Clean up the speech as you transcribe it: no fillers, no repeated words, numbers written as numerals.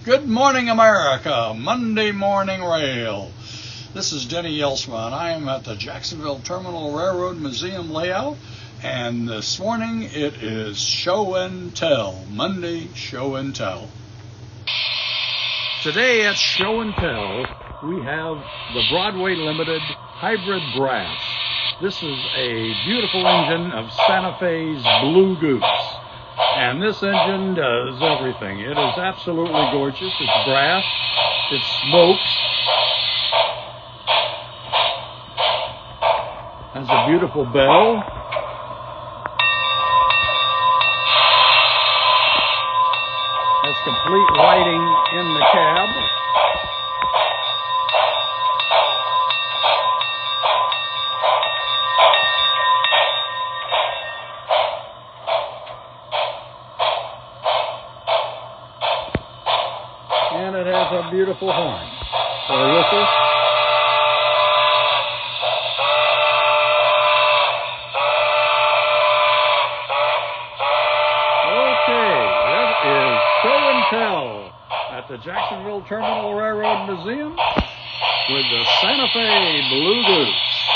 Good morning, America. Monday Morning Rail. This is Denny Jelsma, and I am at the Jacksonville Terminal Railroad Museum layout. And this morning it is Show and Tell. Monday Show and Tell. Today at Show and Tell, we have the Broadway Limited Hybrid Brass. This is a beautiful engine of Santa Fe's Blue Goose. And this engine does everything. It is absolutely gorgeous. It's brass. It smokes. Has a beautiful bell. Has complete lighting in the cab. And it has a beautiful horn or whistle. Okay, that is Show and Tell at the Jacksonville Terminal Railroad Museum with the Santa Fe Blue Goose.